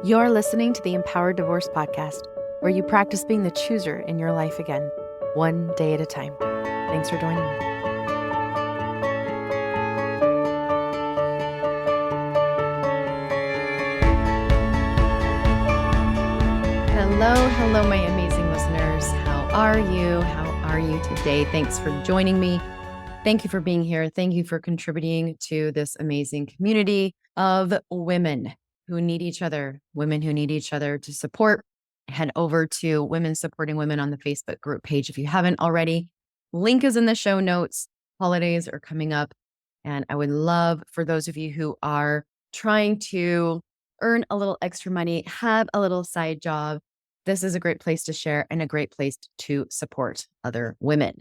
You're listening to the Empowered Divorce Podcast, where you practice being the chooser in your life again, one day at a time. Thanks for joining me. Hello, my amazing listeners. How are you? How are you today? Thanks for joining me. Thank you for being here. Thank you for contributing to this amazing community of women who need each other, women who need each other to support. Head over to Women Supporting Women on the Facebook group page if you haven't already. Link is in the show notes. Holidays are coming up, and I would love for those of you who are trying to earn a little extra money, have a little side job. This is a great place to share and a great place to support other women.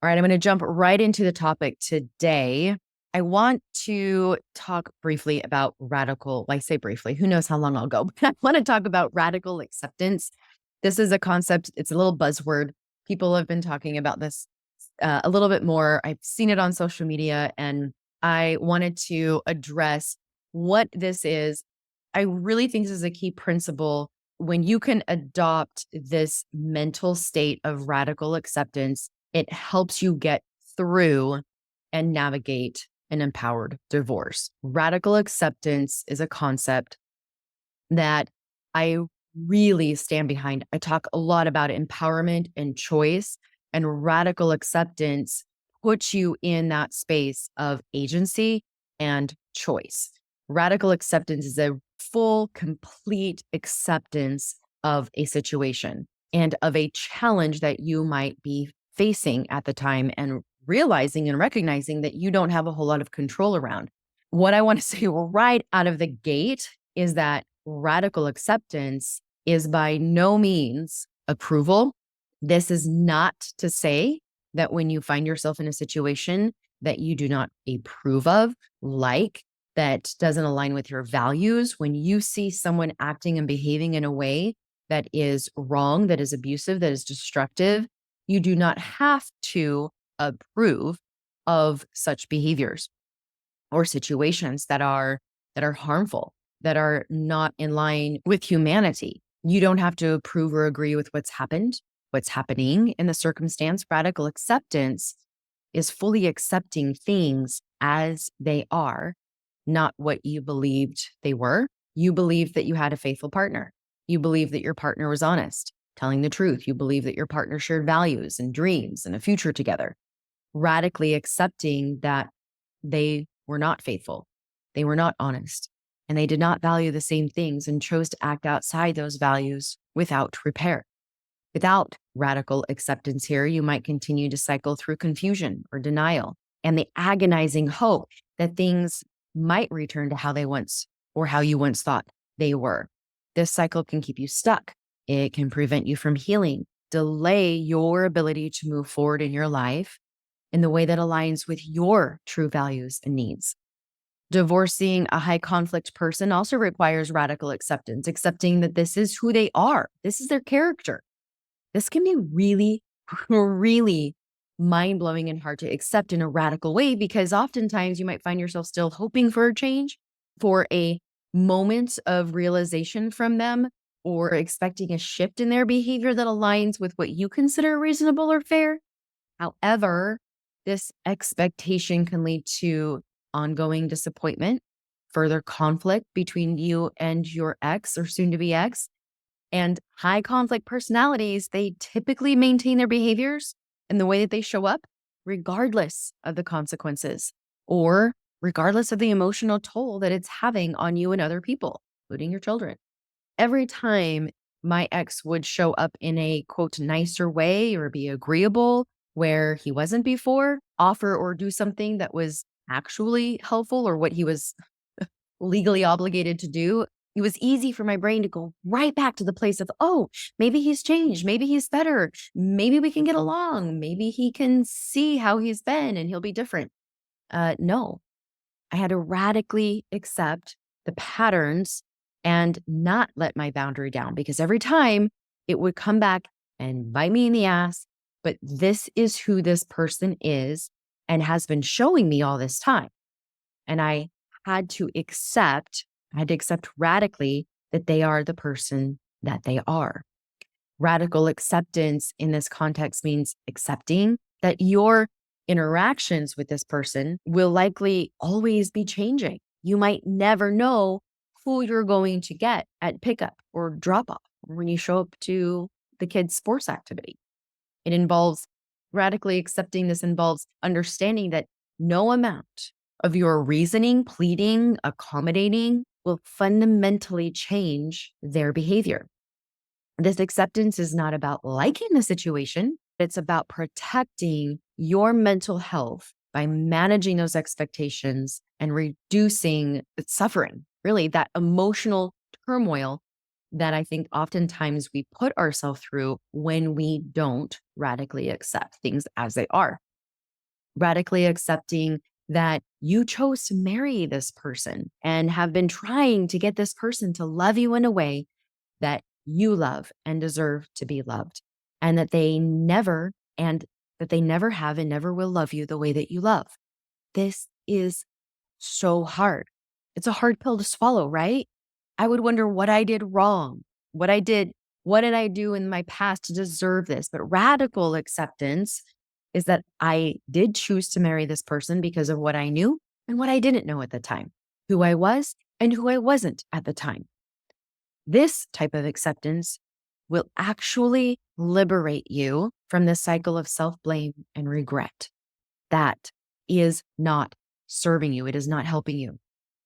All right, I'm going to jump right into the topic today. I want to talk briefly about radical, I say briefly, who knows how long I'll go, but I want to talk about radical acceptance. This is a concept, it's a little buzzword. People have been talking about this a little bit more. I've seen it on social media, and I wanted to address what this is. I really think this is a key principle. When you can adopt this mental state of radical acceptance, it helps you get through and navigate an empowered divorce. Radical acceptance is a concept that I really stand behind. I talk a lot about empowerment and choice, and radical acceptance puts you in that space of agency and choice. Radical acceptance is a full, complete acceptance of a situation and of a challenge that you might be facing at the time, and realizing and recognizing that you don't have a whole lot of control around. What I want to say right out of the gate is that radical acceptance is by no means approval. This is not to say that when you find yourself in a situation that you do not approve of, that doesn't align with your values, when you see someone acting and behaving in a way that is wrong, that is abusive, that is destructive, you do not have to approve of such behaviors or situations that are harmful, that are not in line with humanity. You don't have to approve or agree with what's happened, what's happening in the circumstance. Radical acceptance is fully accepting things as they are, not what you believed they were. You believed that you had a faithful partner. You believed that your partner was honest, telling the truth. You believe that your partner shared values and dreams and a future together. Radically accepting that they were not faithful, they were not honest, and they did not value the same things and chose to act outside those values without repair. Without radical acceptance here, you might continue to cycle through confusion or denial and the agonizing hope that things might return to how they once or how you once thought they were. This cycle can keep you stuck. It can prevent you from healing, delay your ability to move forward in your life in the way that aligns with your true values and needs. Divorcing a high conflict person also requires radical acceptance, accepting that this is who they are. This is their character. This can be really, really mind-blowing and hard to accept in a radical way, because oftentimes you might find yourself still hoping for a change, for a moment of realization from them, or expecting a shift in their behavior that aligns with what you consider reasonable or fair. However, this expectation can lead to ongoing disappointment, further conflict between you and your ex or soon-to-be ex. And high conflict personalities, they typically maintain their behaviors and the way that they show up, regardless of the consequences or regardless of the emotional toll that it's having on you and other people, including your children. Every time my ex would show up in a quote nicer way or be agreeable where he wasn't before, offer or do something that was actually helpful or what he was legally obligated to do, it was easy for my brain to go right back to the place of, oh, maybe he's changed. Maybe he's better. Maybe we can get along. Maybe he can see how he's been and he'll be different. No, I had to radically accept the patterns and not let my boundary down, because every time it would come back and bite me in the ass. But this is who this person is and has been showing me all this time. And I had to accept radically that they are the person that they are. Radical acceptance in this context means accepting that your interactions with this person will likely always be changing. You might never know who you're going to get at pickup or drop off when you show up to the kids' sports activity. It involves radically accepting this involves understanding that no amount of your reasoning, pleading, accommodating will fundamentally change their behavior. This acceptance is not about liking the situation. It's about protecting your mental health by managing those expectations and reducing suffering, really that emotional turmoil that I think oftentimes we put ourselves through when we don't radically accept things as they are. Radically accepting that you chose to marry this person and have been trying to get this person to love you in a way that you love and deserve to be loved, and that they never have and never will love you the way that you love. This is so hard. It's a hard pill to swallow, right? I would wonder what I did wrong, what did I do in my past to deserve this? But radical acceptance is that I did choose to marry this person because of what I knew and what I didn't know at the time, who I was and who I wasn't at the time. This type of acceptance will actually liberate you from the cycle of self-blame and regret. That is not serving you. It is not helping you.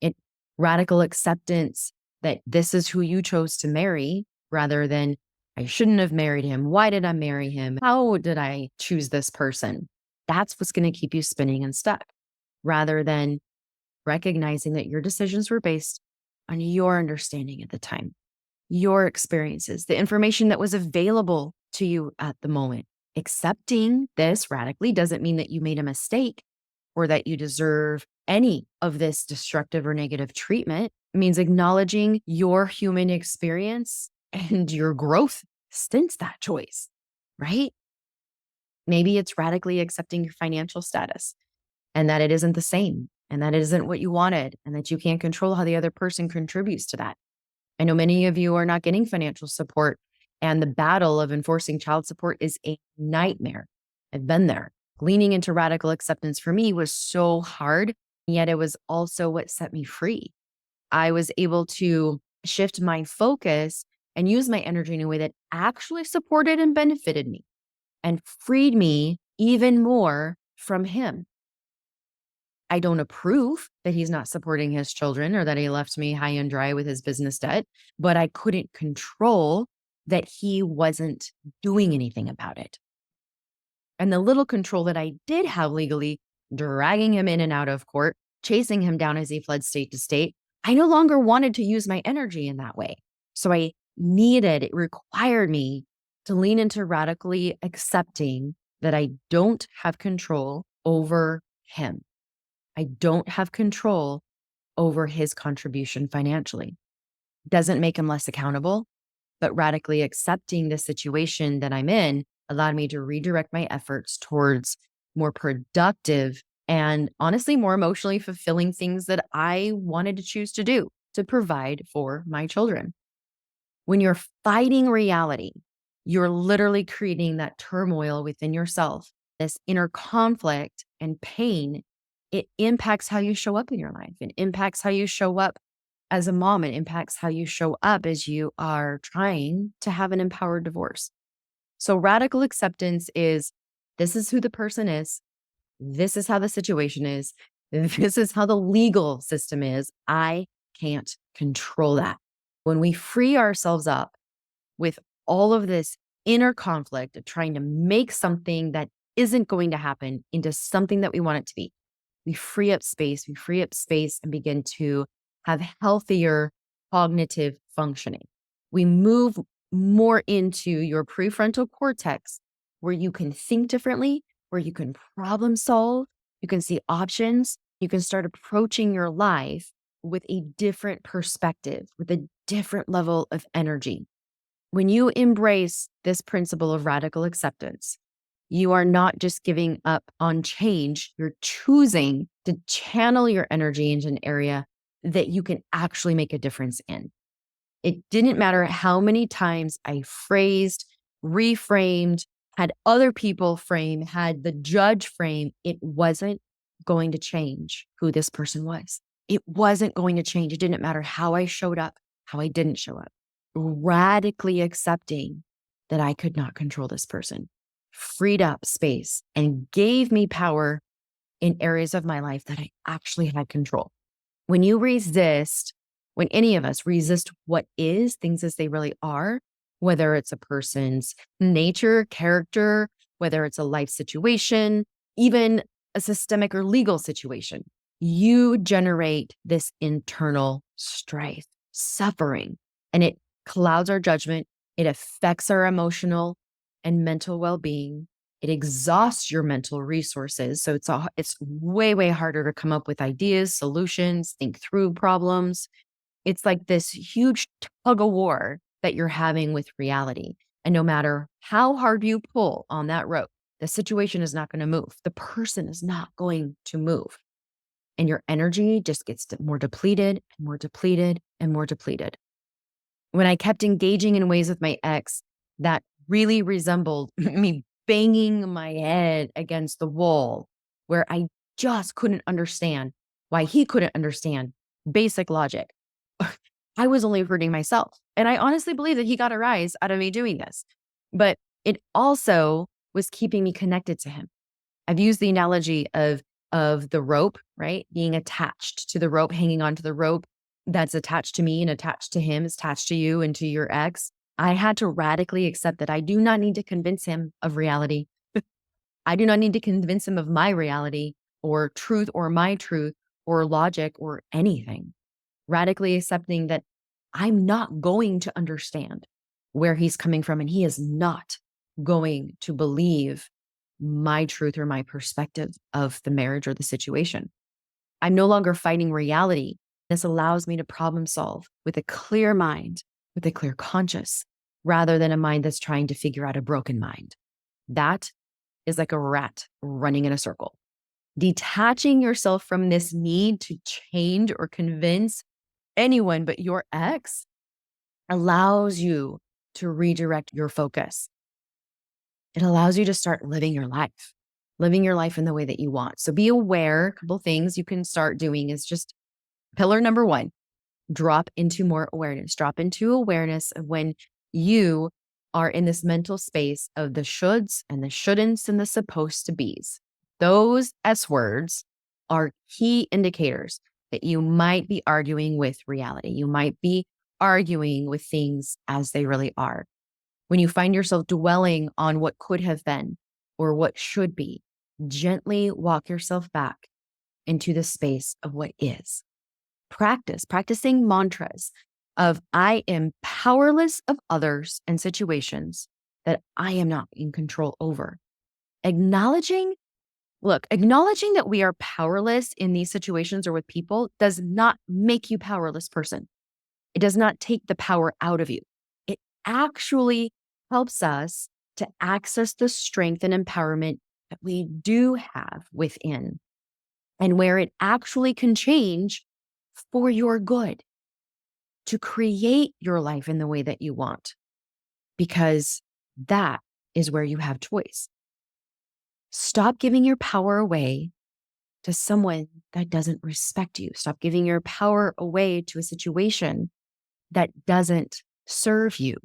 It radical acceptance that this is who you chose to marry rather than I shouldn't have married him. Why did I marry him? How did I choose this person? That's what's going to keep you spinning and stuck rather than recognizing that your decisions were based on your understanding at the time, your experiences, the information that was available to you at the moment. Accepting this radically doesn't mean that you made a mistake or that you deserve any of this destructive or negative treatment. It means acknowledging your human experience and your growth since that choice, right? Maybe it's radically accepting your financial status and that it isn't the same and that it isn't what you wanted and that you can't control how the other person contributes to that. I know many of you are not getting financial support, and the battle of enforcing child support is a nightmare. I've been there. Leaning into radical acceptance for me was so hard, yet it was also what set me free. I was able to shift my focus and use my energy in a way that actually supported and benefited me and freed me even more from him. I don't approve that he's not supporting his children or that he left me high and dry with his business debt, but I couldn't control that he wasn't doing anything about it. And the little control that I did have legally, dragging him in and out of court, chasing him down as he fled state to state, I no longer wanted to use my energy in that way. So it required me to lean into radically accepting that I don't have control over him. I don't have control over his contribution financially. Doesn't make him less accountable, but radically accepting the situation that I'm in allowed me to redirect my efforts towards more productive and honestly more emotionally fulfilling things that I wanted to choose to do to provide for my children. When you're fighting reality, you're literally creating that turmoil within yourself, this inner conflict and pain. It impacts how you show up in your life. It impacts how you show up as a mom. It impacts how you show up as you are trying to have an empowered divorce. So radical acceptance is this is who the person is. This is how the situation is. This is how the legal system is. I can't control that. When we free ourselves up with all of this inner conflict of trying to make something that isn't going to happen into something that we want it to be, we free up space and begin to have healthier cognitive functioning. We move more into your prefrontal cortex where you can think differently, where you can problem solve, you can see options, you can start approaching your life with a different perspective, with a different level of energy. When you embrace this principle of radical acceptance, you are not just giving up on change, you're choosing to channel your energy into an area that you can actually make a difference in. It didn't matter how many times I phrased, reframed, had other people frame, had the judge frame, it wasn't going to change who this person was. It wasn't going to change. It didn't matter how I showed up, how I didn't show up. Radically accepting that I could not control this person freed up space and gave me power in areas of my life that I actually had control. When you resist, when any of us resist what is, things as they really are, whether it's a person's nature, character, whether it's a life situation, even a systemic or legal situation, you generate this internal strife, suffering, and it clouds our judgment. It affects our emotional and mental well-being. It exhausts your mental resources. So it's way, way harder to come up with ideas, solutions, think through problems. It's like this huge tug of war that you're having with reality. And no matter how hard you pull on that rope, the situation is not going to move. The person is not going to move. And your energy just gets more depleted and more depleted and more depleted. When I kept engaging in ways with my ex that really resembled me banging my head against the wall, where I just couldn't understand why he couldn't understand basic logic, I was only hurting myself. And I honestly believe that he got a rise out of me doing this. But it also was keeping me connected to him. I've used the analogy of the rope, right? Being attached to the rope, hanging onto the rope that's attached to me and attached to him, is attached to you and to your ex. I had to radically accept that I do not need to convince him of reality. I do not need to convince him of my reality or truth or my truth or logic or anything. Radically accepting that I'm not going to understand where he's coming from, and he is not going to believe my truth or my perspective of the marriage or the situation. I'm no longer fighting reality. This allows me to problem solve with a clear mind, with a clear conscience, rather than a mind that's trying to figure out a broken mind. That is like a rat running in a circle. Detaching yourself from this need to change or convince anyone but your ex allows you to redirect your focus. It allows you to start living your life in the way that you want. So be aware. A couple things you can start doing is just pillar number one, drop into more awareness. Drop into awareness of when you are in this mental space of the shoulds and the shouldn'ts and the supposed to be's. Those S words are key indicators that you might be arguing with reality. You might be arguing with things as they really are. When you find yourself dwelling on what could have been or what should be, gently walk yourself back into the space of what is. Practicing mantras of I am powerless of others and situations that I am not in control over. Acknowledging that we are powerless in these situations or with people does not make you a powerless person. It does not take the power out of you. It actually helps us to access the strength and empowerment that we do have within, and where it actually can change for your good, to create your life in the way that you want, because that is where you have choice. Stop giving your power away to someone that doesn't respect you. Stop giving your power away to a situation that doesn't serve you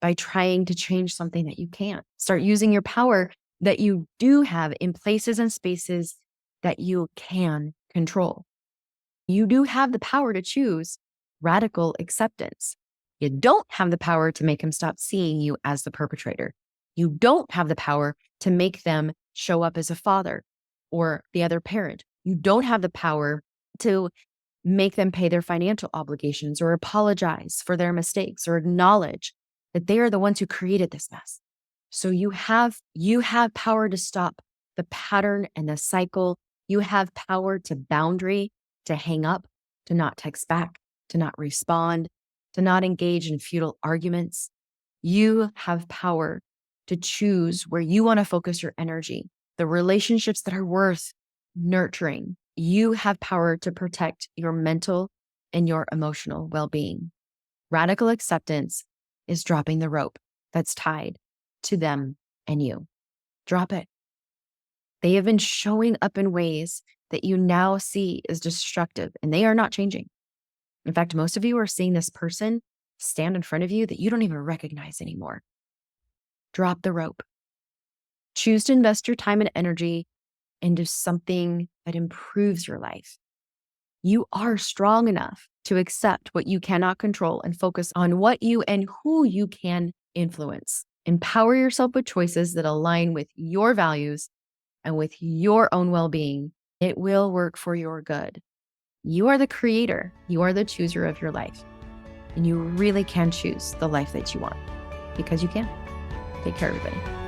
by trying to change something that you can't. Start using your power that you do have in places and spaces that you can control. You do have the power to choose radical acceptance. You don't have the power to make him stop seeing you as the perpetrator. You don't have the power to make them show up as a father or the other parent. You don't have the power to make them pay their financial obligations or apologize for their mistakes or acknowledge that they are the ones who created this mess. So you have power to stop the pattern and the cycle. You have power to boundary, to hang up, to not text back, to not respond, to not engage in futile arguments. You have power to choose where you want to focus your energy, the relationships that are worth nurturing. You have power to protect your mental and your emotional well-being. Radical acceptance is dropping the rope that's tied to them and you. Drop it. They have been showing up in ways that you now see as destructive, and they are not changing. In fact, most of you are seeing this person stand in front of you that you don't even recognize anymore. Drop the rope. Choose to invest your time and energy into something that improves your life. You are strong enough to accept what you cannot control and focus on what you and who you can influence. Empower yourself with choices that align with your values and with your own well-being. It will work for your good. You are the creator. You are the chooser of your life. And you really can choose the life that you want because you can. Take care, everybody.